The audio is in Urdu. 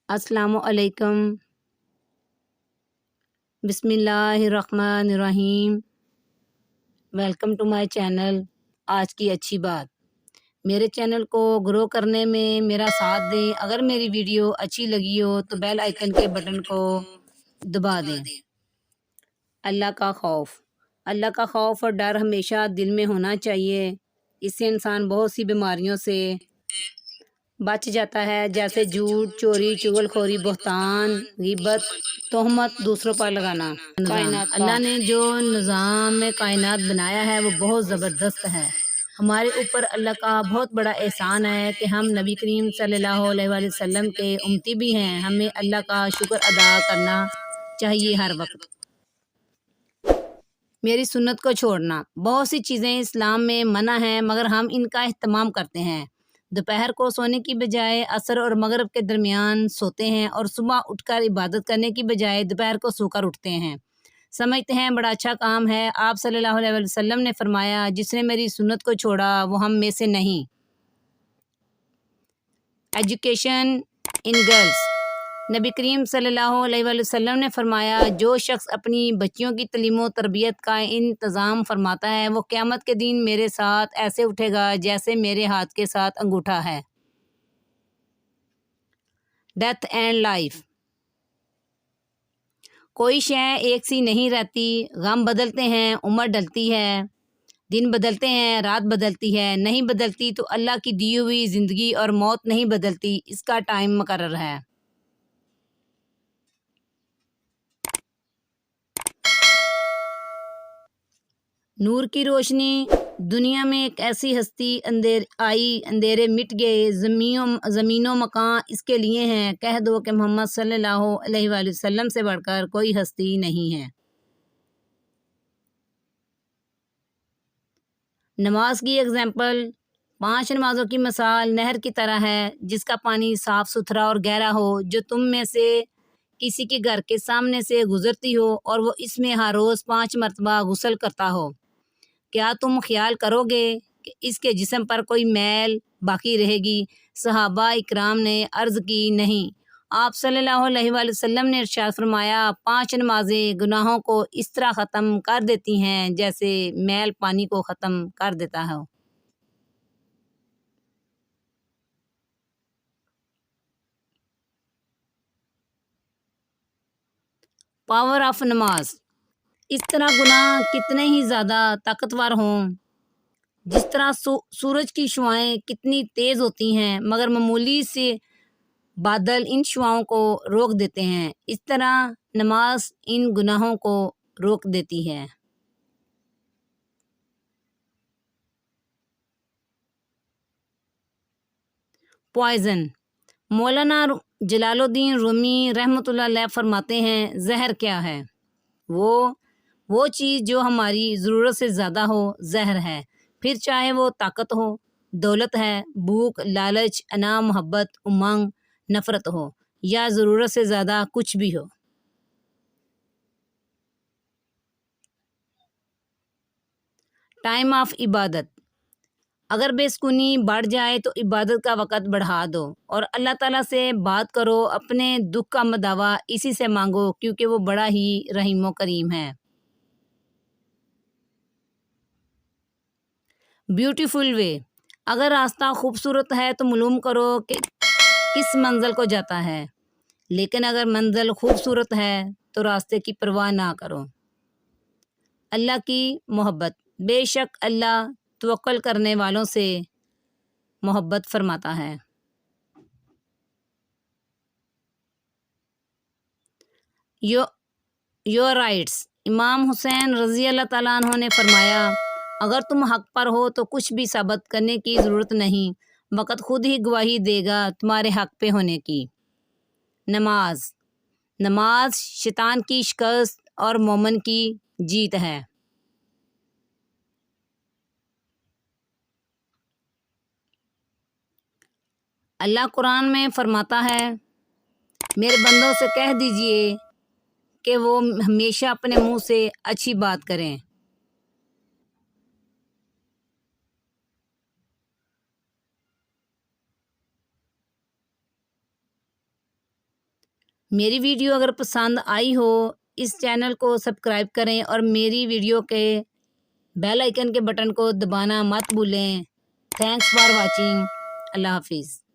السلام علیکم۔ بسم اللہ الرحمن الرحیم۔ ویلکم ٹو مائی چینل آج کی اچھی بات۔ میرے چینل کو گرو کرنے میں میرا ساتھ دیں۔ اگر میری ویڈیو اچھی لگی ہو تو بیل آئیکن کے بٹن کو دبا دیں۔ اللہ کا خوف اور ڈر ہمیشہ دل میں ہونا چاہیے۔ اس سے انسان بہت سی بیماریوں سے بچ جاتا ہے، جیسے جھوٹ، چوری، چغلخوری، بہتان، غیبت، تہمت، دوسروں پر لگانا۔ اللہ نے جو نظام کائنات بنایا ہے وہ بہت زبردست ہے۔ ہمارے اوپر اللہ کا بہت بڑا احسان ہے کہ ہم نبی کریم صلی اللہ علیہ وآلہ وسلم کے امتی بھی ہیں۔ ہمیں اللہ کا شکر ادا کرنا چاہیے ہر وقت۔ میری سنت کو چھوڑنا۔ بہت سی چیزیں اسلام میں منع ہیں مگر ہم ان کا اہتمام کرتے ہیں۔ دوپہر کو سونے کی بجائے عصر اور مغرب کے درمیان سوتے ہیں، اور صبح اٹھ کر عبادت کرنے کی بجائے دوپہر کو سو کر اٹھتے ہیں۔ سمجھتے ہیں بڑا اچھا کام ہے۔ آپ صلی اللہ علیہ وسلم نے فرمایا، جس نے میری سنت کو چھوڑا وہ ہم میں سے نہیں۔ ایجوکیشن ان گرلز۔ نبی کریم صلی اللہ علیہ وآلہ وسلم نے فرمایا، جو شخص اپنی بچیوں کی تعلیم و تربیت کا انتظام فرماتا ہے وہ قیامت کے دن میرے ساتھ ایسے اٹھے گا جیسے میرے ہاتھ کے ساتھ انگوٹھا ہے۔ Death and life. کوئی شے ایک سی نہیں رہتی، غم بدلتے ہیں، عمر ڈلتی ہے، دن بدلتے ہیں، رات بدلتی ہے، نہیں بدلتی تو اللہ کی دی ہوئی زندگی اور موت نہیں بدلتی، اس کا ٹائم مقرر ہے۔ نور کی روشنی۔ دنیا میں ایک ایسی ہستی اندھیرے مٹ گئے، زمین و مکان اس کے لیے ہیں، کہہ دو کہ محمد صلی اللہ علیہ وآلہ وسلم سے بڑھ کر کوئی ہستی نہیں ہے۔ نماز کی اگزامپل۔ 5 نمازوں کی مثال نہر کی طرح ہے، جس کا پانی صاف ستھرا اور گہرا ہو، جو تم میں سے کسی کے گھر کے سامنے سے گزرتی ہو اور وہ اس میں ہر روز 5 مرتبہ غسل کرتا ہو۔ کیا تم خیال کرو گے کہ اس کے جسم پر کوئی میل باقی رہے گی؟ صحابہ اکرام نے عرض کی، نہیں۔ آپ صلی اللہ علیہ وآلہ وسلم نے ارشاد فرمایا، 5 نمازیں گناہوں کو اس طرح ختم کر دیتی ہیں جیسے میل پانی کو ختم کر دیتا ہے۔ پاور آف نماز۔ اس طرح گناہ کتنے ہی زیادہ طاقتور ہوں، جس طرح سورج کی شعاعیں کتنی تیز ہوتی ہیں مگر معمولی سے بادل ان شعاعوں کو روک دیتے ہیں، اس طرح نماز ان گناہوں کو روک دیتی ہے۔ پوائزن۔ مولانا جلال الدین رومی رحمۃ اللہ علیہ فرماتے ہیں، زہر کیا ہے؟ وہ چیز جو ہماری ضرورت سے زیادہ ہو زہر ہے، پھر چاہے وہ طاقت ہو، دولت ہے، بھوک، لالچ، انا، محبت، امنگ، نفرت ہو، یا ضرورت سے زیادہ کچھ بھی ہو۔ ٹائم آف عبادت۔ اگر بے سکونی بڑھ جائے تو عبادت کا وقت بڑھا دو اور اللہ تعالیٰ سے بات کرو، اپنے دکھ کا مداوع اسی سے مانگو کیونکہ وہ بڑا ہی رحیم و کریم ہے۔ Beautiful way. اگر راستہ خوبصورت ہے تو معلوم کرو کہ کس منزل کو جاتا ہے، لیکن اگر منزل خوبصورت ہے تو راستے کی پرواہ نہ کرو۔ اللہ کی محبت۔ بے شک اللہ توکل کرنے والوں سے محبت فرماتا ہے۔ Your rights. امام حسین رضی اللہ تعالیٰ عنہ نے فرمایا، اگر تم حق پر ہو تو کچھ بھی ثابت کرنے کی ضرورت نہیں، وقت خود ہی گواہی دے گا تمہارے حق پہ ہونے کی۔ نماز شیطان کی شکست اور مومن کی جیت ہے۔ اللہ قرآن میں فرماتا ہے، میرے بندوں سے کہہ دیجئے کہ وہ ہمیشہ اپنے منہ سے اچھی بات کریں۔ میری ویڈیو اگر پسند آئی ہو اس چینل کو سبسکرائب کریں اور میری ویڈیو کے بیل آئیکن کے بٹن کو دبانا مت بھولیں۔ Thanks for watching. اللہ حافظ۔